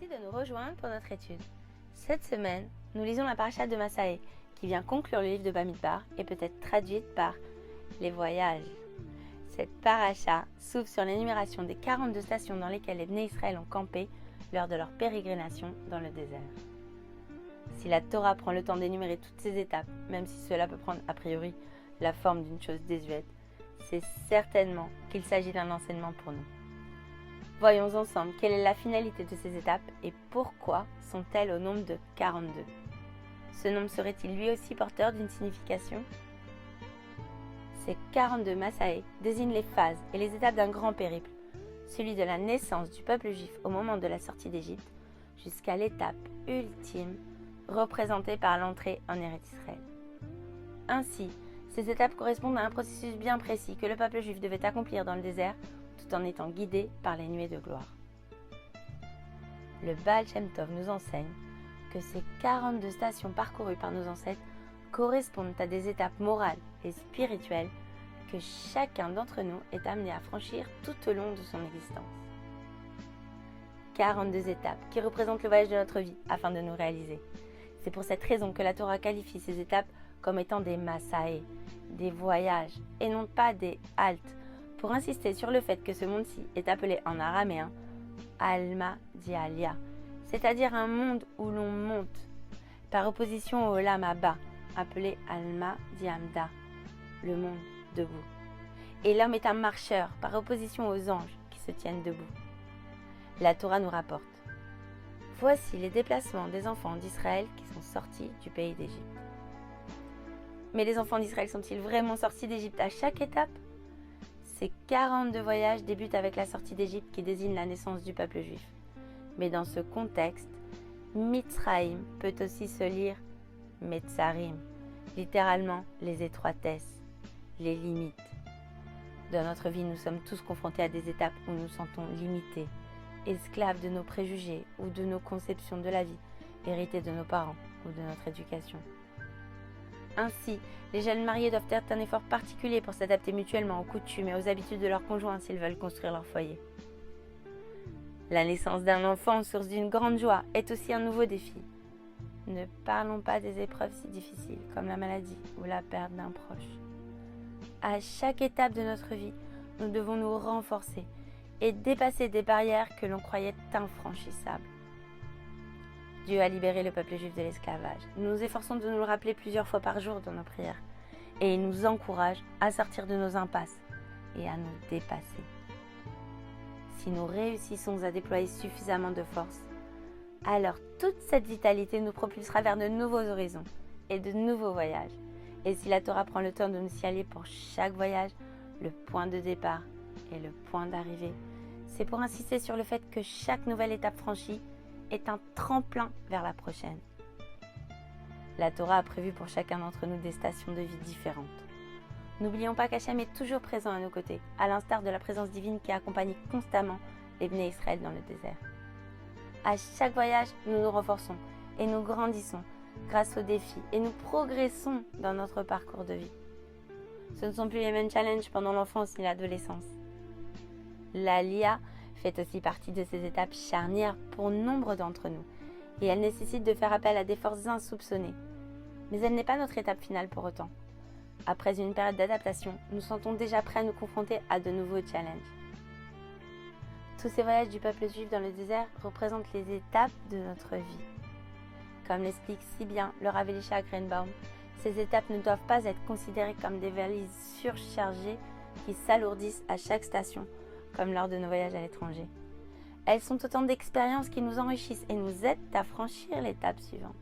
Merci de nous rejoindre pour notre étude. Cette semaine, nous lisons la paracha de Massaé, qui vient conclure le livre de Bamidbar et peut être traduite par les voyages. Cette paracha s'ouvre sur l'énumération des 42 stations dans lesquelles les Bnei Israël ont campé lors de leur pérégrination dans le désert. Si la Torah prend le temps d'énumérer toutes ces étapes, même si cela peut prendre a priori la forme d'une chose désuète, c'est certainement qu'il s'agit d'un enseignement pour nous. Voyons ensemble quelle est la finalité de ces étapes et pourquoi sont-elles au nombre de 42. Ce nombre serait-il lui aussi porteur d'une signification ? Ces 42 Massaé désignent les phases et les étapes d'un grand périple, celui de la naissance du peuple juif au moment de la sortie d'Égypte, jusqu'à l'étape ultime représentée par l'entrée en Eretz Israël. Ainsi, ces étapes correspondent à un processus bien précis que le peuple juif devait accomplir dans le désert tout en étant guidé par les nuées de gloire. Le Baal Shem Tov nous enseigne que ces 42 stations parcourues par nos ancêtres correspondent à des étapes morales et spirituelles que chacun d'entre nous est amené à franchir tout au long de son existence. 42 étapes qui représentent le voyage de notre vie afin de nous réaliser. C'est pour cette raison que la Torah qualifie ces étapes comme étant des Massaé, des voyages et non pas des haltes, pour insister sur le fait que ce monde-ci est appelé en araméen Alma Dialia, c'est-à-dire un monde où l'on monte, par opposition au Olam Haba, appelé Alma Diamda, le monde debout. Et l'homme est un marcheur, par opposition aux anges qui se tiennent debout. La Torah nous rapporte: voici les déplacements des enfants d'Israël qui sont sortis du pays d'Égypte. Mais les enfants d'Israël sont-ils vraiment sortis d'Égypte à chaque étape ? Ces 42 voyages débutent avec la sortie d'Égypte qui désigne la naissance du peuple juif. Mais dans ce contexte, Mitzraïm peut aussi se lire Metzarim, littéralement les étroitesses, les limites. Dans notre vie, nous sommes tous confrontés à des étapes où nous nous sentons limités, esclaves de nos préjugés ou de nos conceptions de la vie, héritées de nos parents ou de notre éducation. Ainsi, les jeunes mariés doivent faire un effort particulier pour s'adapter mutuellement aux coutumes et aux habitudes de leurs conjoints s'ils veulent construire leur foyer. La naissance d'un enfant, source d'une grande joie, est aussi un nouveau défi. Ne parlons pas des épreuves si difficiles, comme la maladie ou la perte d'un proche. À chaque étape de notre vie, nous devons nous renforcer et dépasser des barrières que l'on croyait infranchissables. Dieu a libéré le peuple juif de l'esclavage. Nous nous efforçons de nous le rappeler plusieurs fois par jour dans nos prières. Et il nous encourage à sortir de nos impasses et à nous dépasser. Si nous réussissons à déployer suffisamment de force, alors toute cette vitalité nous propulsera vers de nouveaux horizons et de nouveaux voyages. Et si la Torah prend le temps de nous signaler pour chaque voyage le point de départ et le point d'arrivée, c'est pour insister sur le fait que chaque nouvelle étape franchie est un tremplin vers la prochaine. La Torah a prévu pour chacun d'entre nous des stations de vie différentes. N'oublions pas qu'Hachem est toujours présent à nos côtés, à l'instar de la présence divine qui accompagne constamment les Bnei Israël dans le désert. À chaque voyage, nous nous renforçons et nous grandissons grâce aux défis et nous progressons dans notre parcours de vie. Ce ne sont plus les mêmes challenges pendant l'enfance ni l'adolescence. L'Aliyah fait aussi partie de ces étapes charnières pour nombre d'entre nous, et elle nécessite de faire appel à des forces insoupçonnées. Mais elle n'est pas notre étape finale pour autant. Après une période d'adaptation, nous sentons déjà prêts à nous confronter à de nouveaux challenges. Tous ces voyages du peuple juif dans le désert représentent les étapes de notre vie. Comme l'explique si bien le Rav Elisha Greenbaum, ces étapes ne doivent pas être considérées comme des valises surchargées qui s'alourdissent à chaque station, comme lors de nos voyages à l'étranger. Elles sont autant d'expériences qui nous enrichissent et nous aident à franchir l'étape suivante.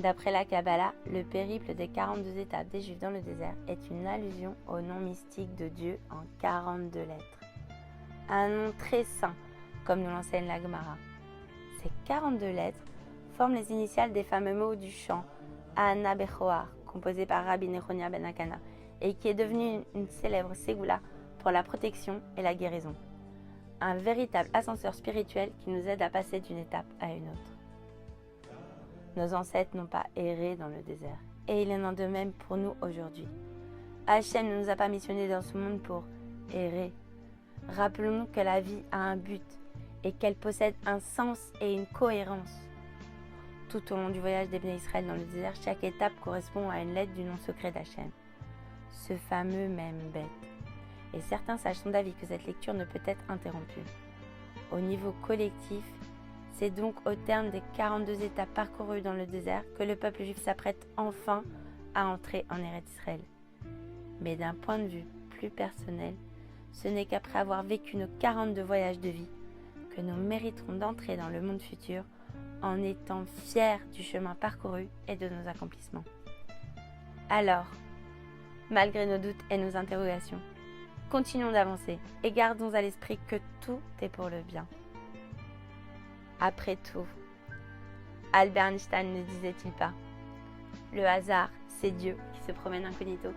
D'après la Kabbalah, le périple des 42 étapes des Juifs dans le désert est une allusion au nom mystique de Dieu en 42 lettres. Un nom très saint, comme nous l'enseigne la Gemara. Ces 42 lettres forment les initiales des fameux mots du chant Ana Bechoar, composé par Rabbi Nechonia ben Akana, et qui est devenu une célèbre ségoula pour la protection et la guérison. Un véritable ascenseur spirituel qui nous aide à passer d'une étape à une autre. Nos ancêtres n'ont pas erré dans le désert, et il en est de même pour nous aujourd'hui. Hachem ne nous a pas missionnés dans ce monde pour errer. Rappelons-nous que la vie a un but, et qu'elle possède un sens et une cohérence. Tout au long du voyage des Béné Israël dans le désert, chaque étape correspond à une lettre du nom secret d'Hachem, ce fameux même bête. Et certains sages sont d'avis que cette lecture ne peut être interrompue. Au niveau collectif, c'est donc au terme des 42 étapes parcourues dans le désert que le peuple juif s'apprête enfin à entrer en Eretz Israël. Mais d'un point de vue plus personnel, ce n'est qu'après avoir vécu nos 42 voyages de vie que nous mériterons d'entrer dans le monde futur en étant fiers du chemin parcouru et de nos accomplissements. Alors, malgré nos doutes et nos interrogations, continuons d'avancer et gardons à l'esprit que tout est pour le bien. Après tout, Albert Einstein ne disait-il pas « Le hasard, c'est Dieu qui se promène incognito ».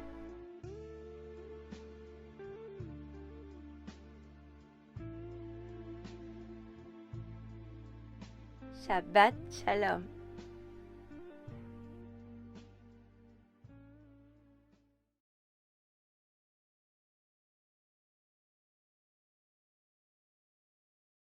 Shabbat Shalom.